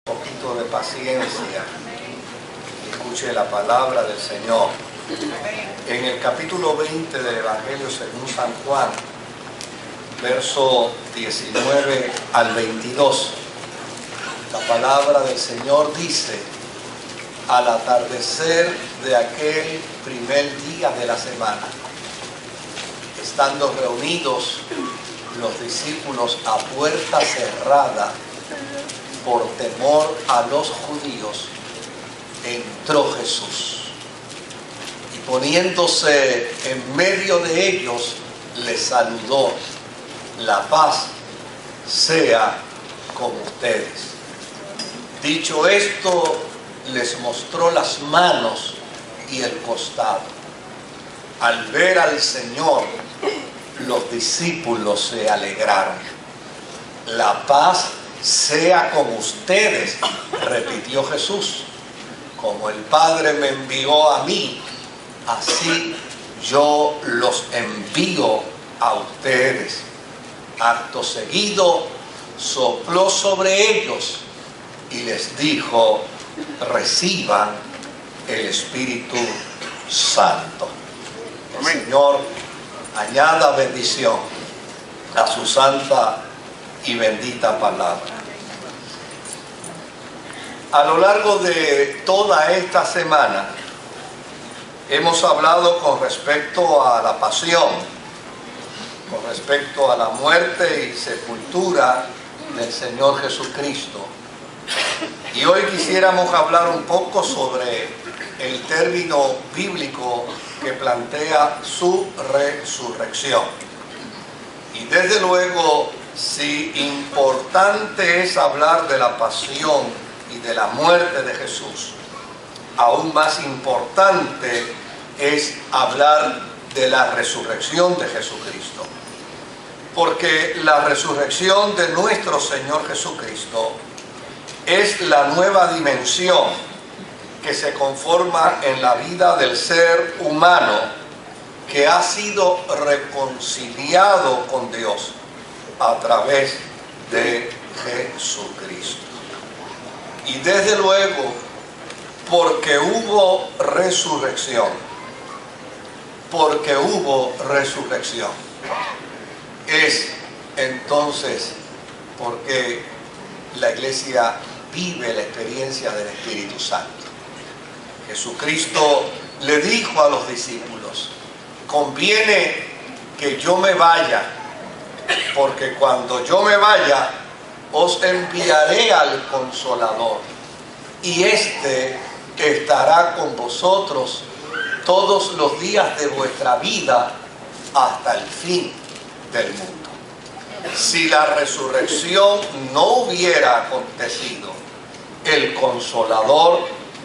Un poquito de paciencia, escuche la palabra del Señor. En el capítulo 20 del Evangelio según San Juan, verso 19 al 22, la palabra del Señor dice: al atardecer de aquel primer día de la semana, estando reunidos los discípulos a puerta cerrada por temor a los judíos, entró Jesús y poniéndose en medio de ellos les saludó: la paz sea con ustedes. Dicho esto, les mostró las manos y el costado. Al ver al Señor, los discípulos se alegraron. La paz sea con ustedes, repitió Jesús. Como el Padre me envió a mí, así yo los envío a ustedes. Acto seguido, sopló sobre ellos y les dijo: reciban el Espíritu Santo. El Señor añada bendición a su santa y bendita palabra. A lo largo de toda esta semana hemos hablado con respecto a la pasión, con respecto a la muerte y sepultura del Señor Jesucristo. Y hoy quisiéramos hablar un poco sobre el término bíblico que plantea su resurrección. Y desde luego, si importante es hablar de la pasión y de la muerte de Jesús, aún más importante es hablar de la resurrección de Jesucristo. Porque la resurrección de nuestro Señor Jesucristo es la nueva dimensión que se conforma en la vida del ser humano que ha sido reconciliado con Dios a través de Jesucristo. Y desde luego, porque hubo resurrección, es entonces porque la iglesia vive la experiencia del Espíritu Santo. Jesucristo le dijo a los discípulos: conviene que yo me vaya, porque cuando yo me vaya os enviaré al Consolador, y éste estará con vosotros todos los días de vuestra vida hasta el fin del mundo. Si la resurrección no hubiera acontecido, el Consolador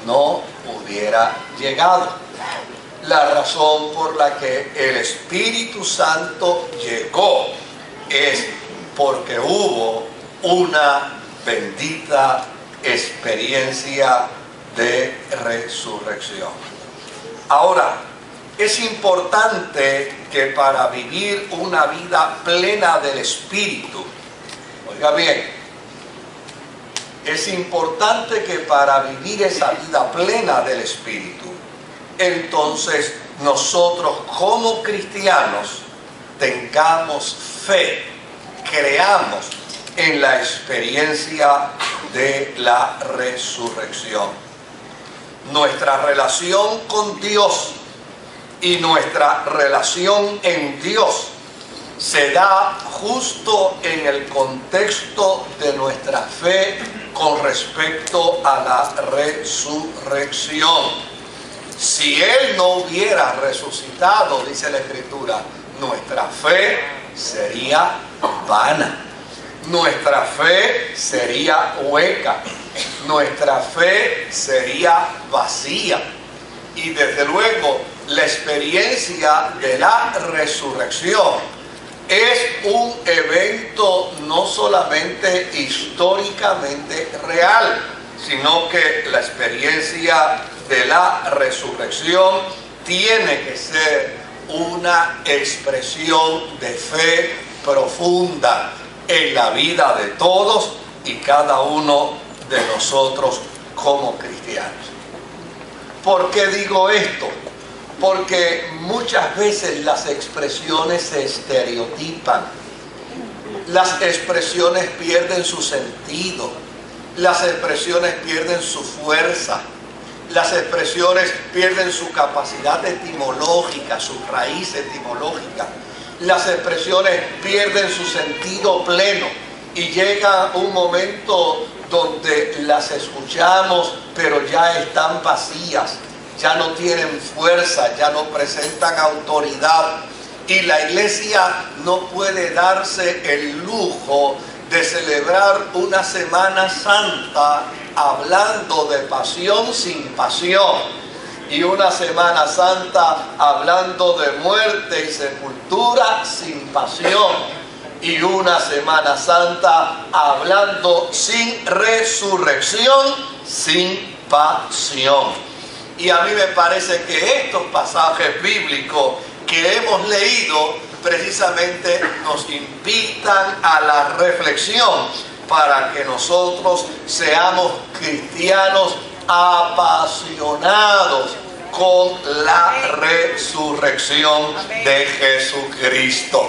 no hubiera llegado. La razón por la que el Espíritu Santo llegó es porque hubo una bendita experiencia de resurrección. Ahora, es importante que para vivir una vida plena del Espíritu, oiga bien, es importante que para vivir esa vida plena del Espíritu, entonces nosotros como cristianos tengamos fe, creamos en la experiencia de la resurrección. Nuestra relación con Dios y nuestra relación en Dios se da justo en el contexto de nuestra fe con respecto a la resurrección. Si Él no hubiera resucitado, dice la Escritura, nuestra fe sería vana, nuestra fe sería hueca, nuestra fe sería vacía. Y desde luego, la experiencia de la resurrección es un evento no solamente históricamente real, sino que la experiencia de la resurrección tiene que ser una expresión de fe profunda en la vida de todos y cada uno de nosotros como cristianos. ¿Por qué digo esto? Porque muchas veces las expresiones se estereotipan, las expresiones pierden su sentido, las expresiones pierden su fuerza, las expresiones pierden su capacidad etimológica, su raíz etimológica, las expresiones pierden su sentido pleno y llega un momento donde las escuchamos pero ya están vacías, ya no tienen fuerza, ya no presentan autoridad, y la iglesia no puede darse el lujo de celebrar una Semana Santa hablando de pasión sin pasión, y una Semana Santa hablando de muerte y sepultura sin pasión, y una Semana Santa hablando sin resurrección, sin pasión. Y a mí me parece que estos pasajes bíblicos que hemos leído precisamente nos invitan a la reflexión para que nosotros seamos cristianos apasionados con la resurrección de Jesucristo.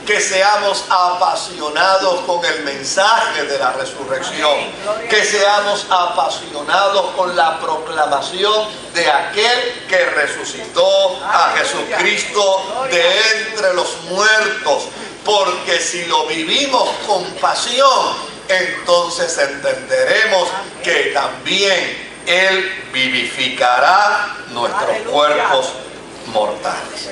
Que seamos apasionados con el mensaje de la resurrección, que seamos apasionados con la proclamación de aquel que resucitó a Jesucristo de entre los muertos, porque si lo vivimos con pasión, entonces entenderemos que también Él vivificará nuestros cuerpos mortales.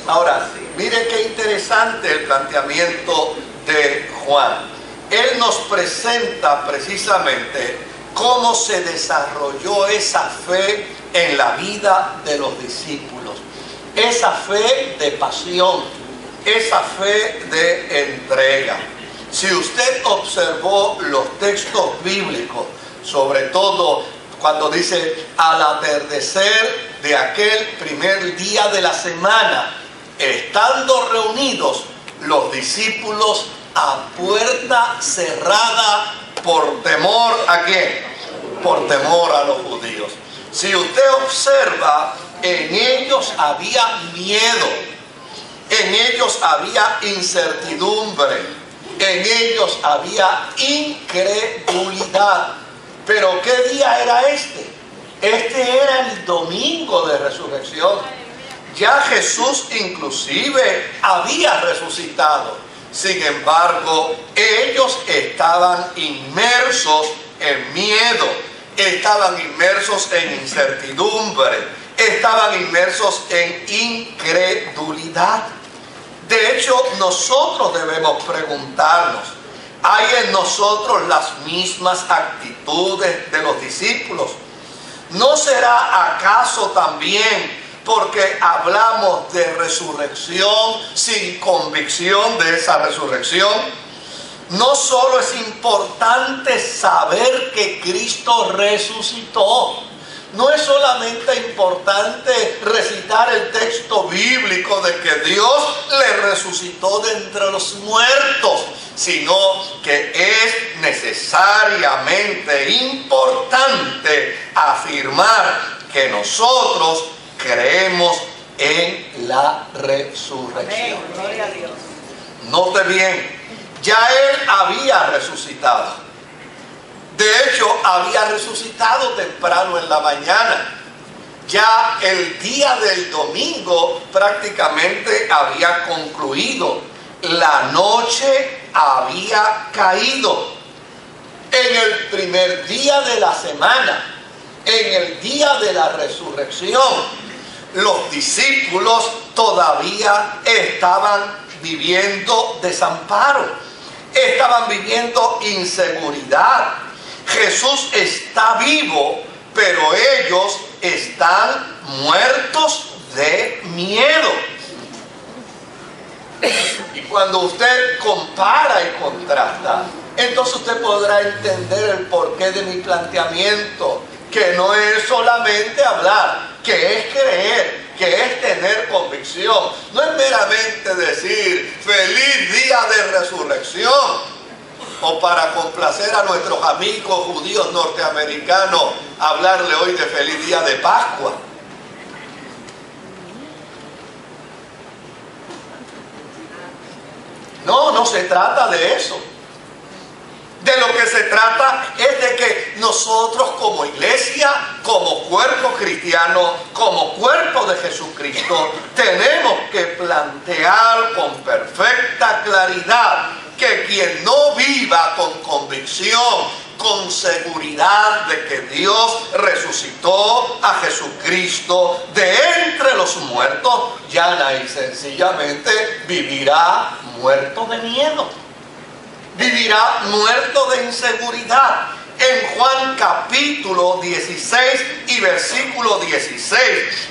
Ahora, mire qué interesante el planteamiento de Juan. Él nos presenta precisamente cómo se desarrolló esa fe en la vida de los discípulos. Esa fe de pasión, esa fe de entrega. Si usted observó los textos bíblicos, sobre todo cuando dice al atardecer de aquel primer día de la semana, estando reunidos los discípulos a puerta cerrada por temor ¿a quién? Por temor a los judíos. Si usted observa, en ellos había miedo, en ellos había incertidumbre, en ellos había incredulidad. Pero ¿qué día era este? Este era el domingo de resurrección. Ya Jesús inclusive había resucitado. Sin embargo, ellos estaban inmersos en miedo, estaban inmersos en incertidumbre, estaban inmersos en incredulidad. De hecho, nosotros debemos preguntarnos, ¿hay en nosotros las mismas actitudes de los discípulos? ¿No será acaso también porque hablamos de resurrección sin convicción de esa resurrección? No solo es importante saber que Cristo resucitó, no es solamente importante recitar el texto bíblico de que Dios le resucitó de entre los muertos, sino que es necesariamente importante afirmar que nosotros creemos en la resurrección. Gloria a Dios. Note bien, ya Él había resucitado. De hecho, había resucitado temprano en la mañana. Ya el día del domingo prácticamente había concluido. La noche había caído. En el primer día de la semana, en el día de la resurrección, los discípulos todavía estaban viviendo desamparo, estaban viviendo inseguridad. Jesús está vivo, pero ellos están muertos de miedo. Y cuando usted compara y contrasta, entonces usted podrá entender el porqué de mi planteamiento, que no es solamente hablar, que es creer, que es tener convicción. No es meramente decir feliz día de resurrección. o para complacer a nuestros amigos judíos norteamericanos, hablarle hoy de feliz día de Pascua. No, no se trata de eso. De lo que se trata es de que nosotros como iglesia, como cuerpo cristiano, como cuerpo de Jesucristo, tenemos que plantear con perfecta claridad que quien no viva con convicción, con seguridad de que Dios resucitó a Jesucristo de entre los muertos, llana y sencillamente vivirá muerto de miedo. Vivirá muerto de inseguridad. En Juan capítulo 16 y versículo 16,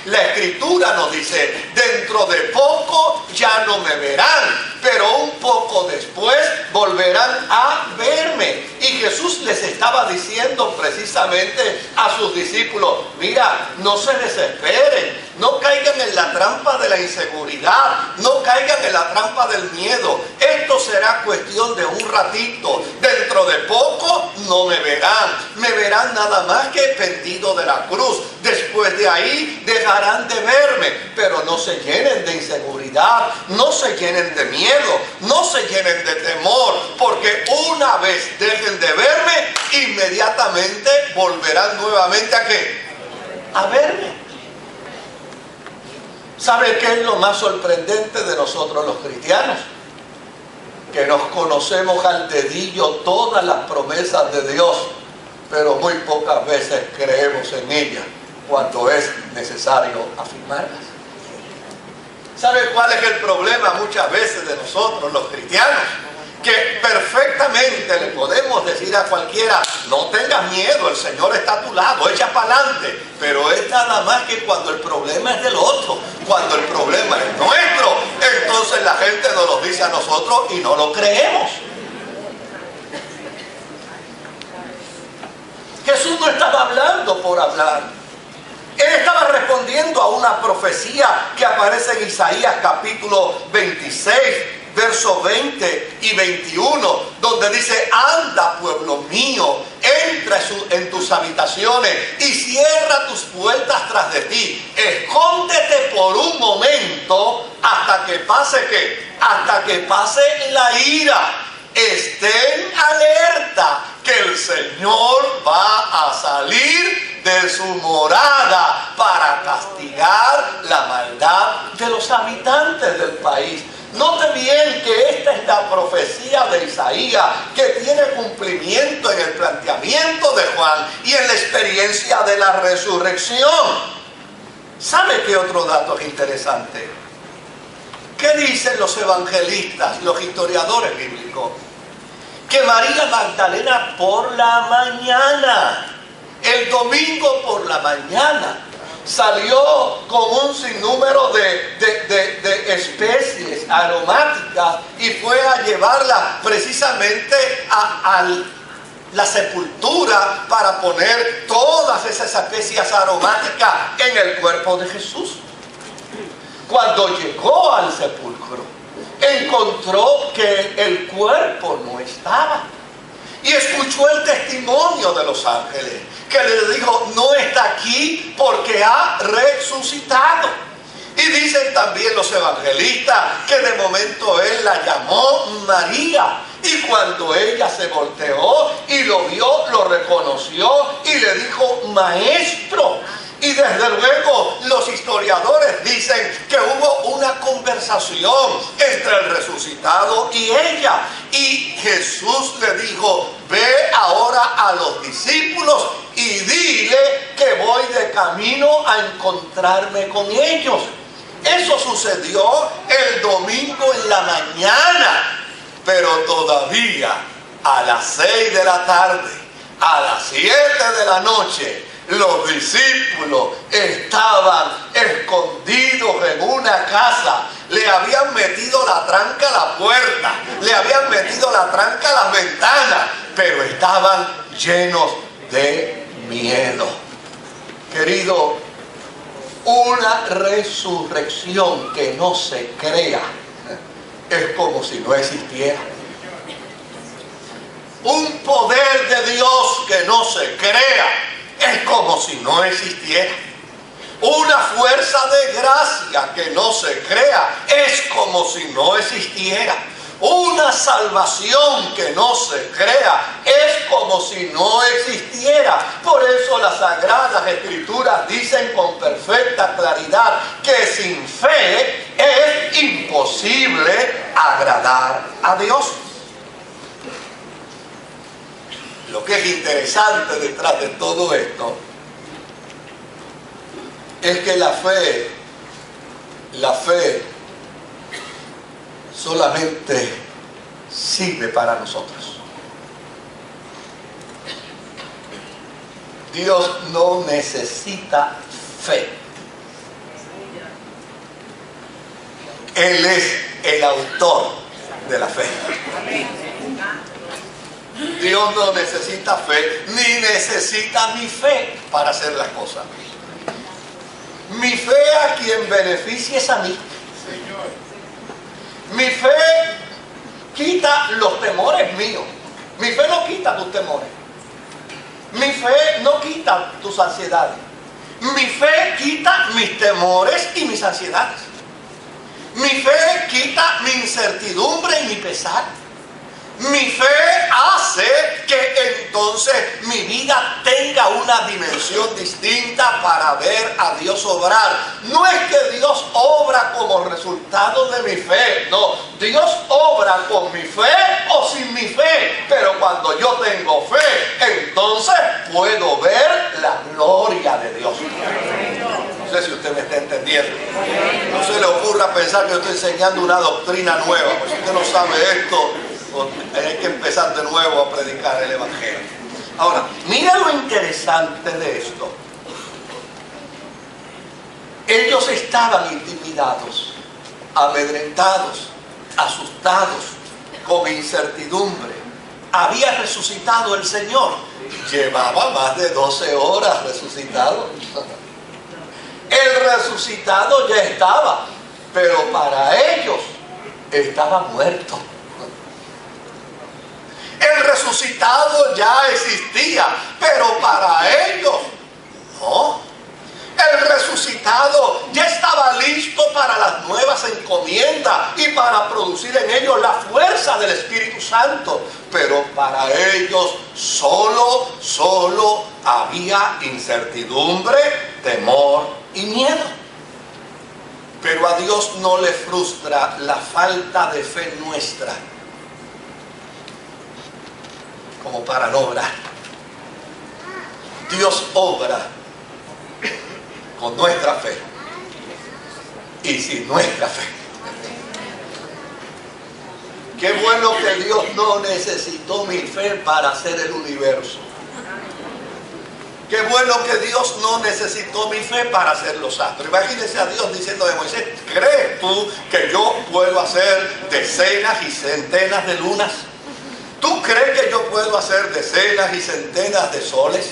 la Escritura nos dice: dentro de poco ya no me verán, pero un poco después volverán a verme. Y Jesús les estaba diciendo precisamente a sus discípulos: mira, no se desesperen, no caigan en la trampa de la inseguridad, no caigan en la trampa del miedo. Esto será cuestión de un ratito. Dentro de poco no me verán nada más que pendido de la cruz. Después de ahí dejarán de verme, pero no se llenen de inseguridad, no se llenen de miedo, no se llenen de temor, porque una vez dejen de verme, inmediatamente volverán nuevamente ¿a qué? A verme. ¿Sabe qué es lo más sorprendente de nosotros los cristianos? Que nos conocemos al dedillo todas las promesas de Dios, pero muy pocas veces creemos en ellas cuando es necesario afirmarlas. ¿Sabe cuál es el problema muchas veces de nosotros los cristianos? Que perfectamente le podemos decir a cualquiera: no tengas miedo, el Señor está a tu lado, echa para adelante. Pero es nada más que cuando el problema es del otro, cuando el problema es nuestro, entonces la gente nos lo dice a nosotros y no lo creemos. Jesús no estaba hablando por hablar. Él estaba respondiendo a una profecía que aparece en Isaías capítulo 26, versos 20 y 21, donde dice: anda, pueblo mío, entra en tus habitaciones y cierra tus puertas tras de ti. Escóndete por un momento hasta que pase ¿qué? Hasta que pase la ira. Estén alerta que el Señor va a salir de su morada para castigar la maldad de los habitantes del país. Note bien que esta es la profecía de Isaías que tiene cumplimiento en el planteamiento de Juan y en la experiencia de la resurrección. ¿Sabe qué otro dato es interesante? ¿Qué dicen los evangelistas, los historiadores bíblicos? Que María Magdalena por la mañana, el domingo por la mañana, salió con un sinnúmero de especies aromáticas y fue a llevarlas precisamente a la sepultura para poner todas esas especies aromáticas en el cuerpo de Jesús. Cuando llegó al sepulcro, encontró que el cuerpo no estaba. Y escuchó el testimonio de los ángeles, que le dijo: no está aquí porque ha resucitado. Y dicen también los evangelistas que de momento él la llamó María. Y cuando ella se volteó y lo vio, lo reconoció y le dijo: maestro. Y desde luego los historiadores dicen que hubo una conversación entre el resucitado y ella. Y Jesús le dijo: ve ahora a los discípulos y dile que voy de camino a encontrarme con ellos. Eso sucedió el domingo en la mañana, pero todavía a las 6 de la tarde, a las 7 de la noche, los discípulos estaban escondidos en una casa. Le habían metido la tranca a la puerta, le habían metido la tranca a las ventanas, pero estaban llenos de miedo. Querido, una resurrección que no se crea es como si no existiera. Un poder de Dios que no se crea es como si no existiera. Una fuerza de gracia que no se crea es como si no existiera. Una salvación que no se crea es como si no existiera. Por eso las Sagradas Escrituras dicen con perfecta claridad que sin fe es imposible agradar a Dios. Lo que es interesante detrás de todo esto es que la fe solamente sirve para nosotros. Dios no necesita fe. Él es el autor de la fe. Dios no necesita fe, ni necesita mi fe para hacer las cosas. Mi fe a quien beneficie es a mí. Mi fe quita los temores míos. Mi fe no quita tus temores. Mi fe no quita tus ansiedades. Mi fe quita mis temores y mis ansiedades. Mi fe quita mi incertidumbre y mi pesar. Mi fe hace que entonces mi vida tenga una dimensión distinta para ver a Dios obrar. No es que Dios obra como resultado de mi fe, no. Dios obra con mi fe o sin mi fe. Pero cuando yo tengo fe, entonces puedo ver la gloria de Dios. No sé si usted me está entendiendo. No se le ocurra pensar que yo estoy enseñando una doctrina nueva. Pues si usted no sabe esto, hay que empezar de nuevo a predicar el Evangelio. Ahora, mira lo interesante de esto. Ellos estaban intimidados, amedrentados, asustados, con incertidumbre. Había resucitado el Señor. Llevaba más de 12 horas resucitado. El resucitado ya estaba, pero para ellos estaba muerto. El resucitado ya existía, pero para ellos no. El resucitado ya estaba listo para las nuevas encomiendas y para producir en ellos la fuerza del Espíritu Santo. Pero para ellos solo había incertidumbre, temor y miedo. Pero a Dios no le frustra la falta de fe nuestra como para no obrar. Dios obra con nuestra fe y sin nuestra fe. Qué bueno que Dios no necesitó mi fe para hacer el universo. Qué bueno que Dios no necesitó mi fe para hacer los astros. Imagínense a Dios diciendo de Moisés: ¿crees tú que yo puedo hacer decenas y centenas de lunas? ¿Tú crees que yo puedo hacer decenas y centenas de soles?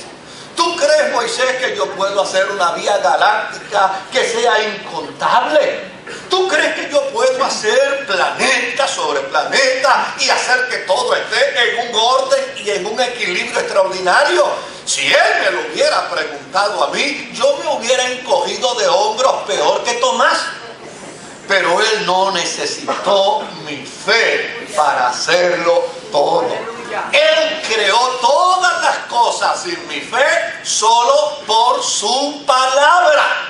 ¿Tú crees, Moisés, que yo puedo hacer una vía galáctica que sea incontable? ¿Tú crees que yo puedo hacer planeta sobre planeta y hacer que todo esté en un orden y en un equilibrio extraordinario? Si Él me lo hubiera preguntado a mí, yo me hubiera encogido de hombros peor que Tomás. Pero Él no necesitó mi fe para hacerlo todo. Él creó todas las cosas sin mi fe, solo por su palabra.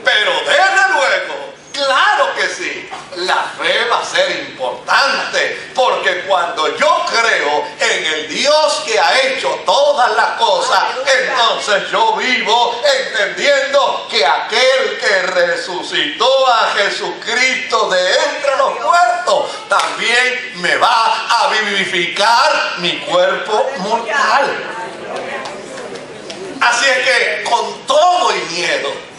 Pero desde luego, claro que sí, la fe va a ser importante, porque cuando yo creo en el Dios que ha hecho todas las cosas, entonces yo vivo entendiendo que aquel que resucitó a Jesucristo de entre los muertos también me va a vivificar mi cuerpo mortal. Así es que con todo y miedo,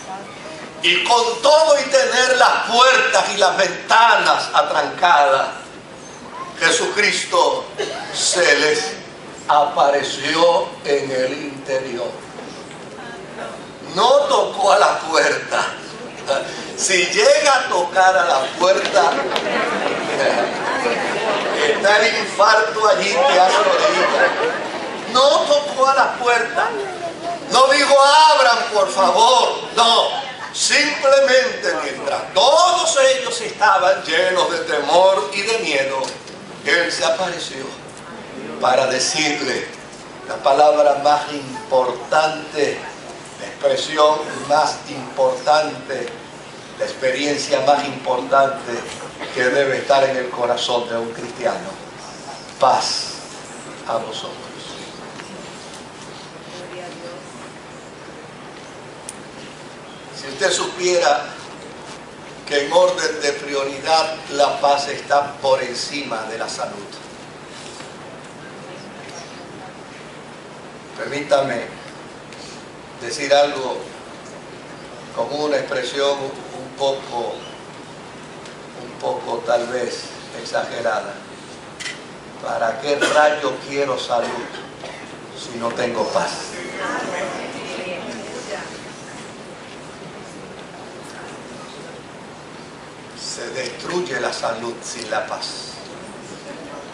y con todo y tener las puertas y las ventanas atrancadas, Jesucristo se les apareció en el interior. No tocó a la puerta. Si llega a tocar a la puerta, Está el infarto allí que hace orilla. No tocó a la puerta. No dijo, abran por favor. No. Simplemente mientras todos ellos estaban llenos de temor y de miedo, Él se apareció para decirle la palabra más importante, la expresión más importante, la experiencia más importante que debe estar en el corazón de un cristiano. Paz a vosotros. Si usted supiera que en orden de prioridad la paz está por encima de la salud. Permítame decir algo con una expresión un poco tal vez exagerada. ¿Para qué rayo quiero salud si no tengo paz? Se destruye la salud sin la paz.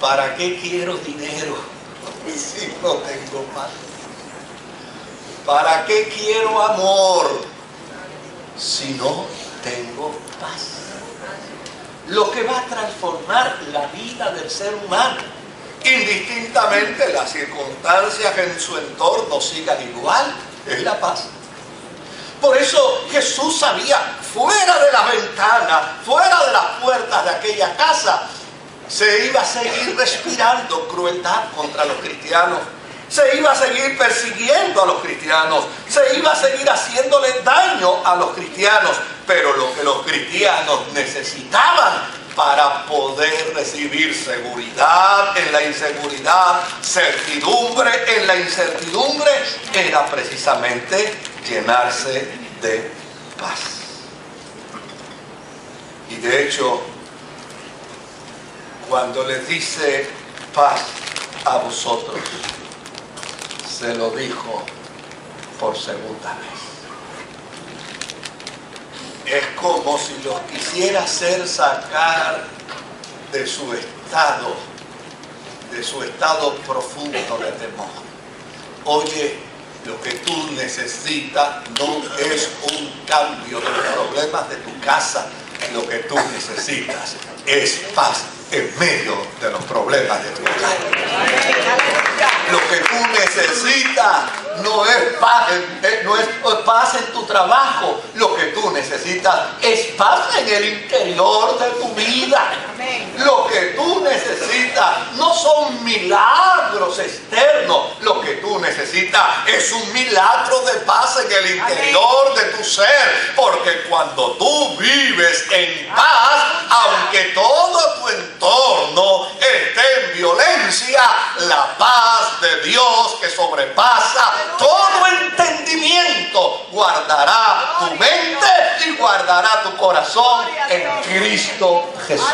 ¿Para qué quiero dinero si no tengo paz? ¿Para qué quiero amor si no tengo paz? Lo que va a transformar la vida del ser humano, indistintamente las circunstancias en su entorno sigan igual, es la paz. Por eso Jesús sabía, fuera de las ventanas, fuera de las puertas de aquella casa, se iba a seguir respirando crueldad contra los cristianos. Se iba a seguir persiguiendo a los cristianos. Se iba a seguir haciéndole daño a los cristianos. Pero lo que los cristianos necesitaban para poder recibir seguridad en la inseguridad, certidumbre en la incertidumbre, era precisamente llenarse de paz. Y de hecho, cuando les dice paz a vosotros, se lo dijo por segunda vez. Es como si los quisiera hacer sacar de su estado profundo de temor. Oye, lo que tú necesitas no es un cambio de los problemas de tu casa. Lo que tú necesitas es paz en medio de los problemas de tu casa. Lo que tú necesitas no es paz en tu trabajo. Lo que tú necesitas es paz en el interior de tu vida. Lo que tú necesitas no son milagros externos. Lo que tú necesitas es un milagro de paz en el interior de tu ser. Porque cuando tú vives en paz, aunque todo tu entorno esté en violencia, la paz de Dios que sobrepasa todo entendimiento guardará tu mente y guardará tu corazón en Cristo Jesús.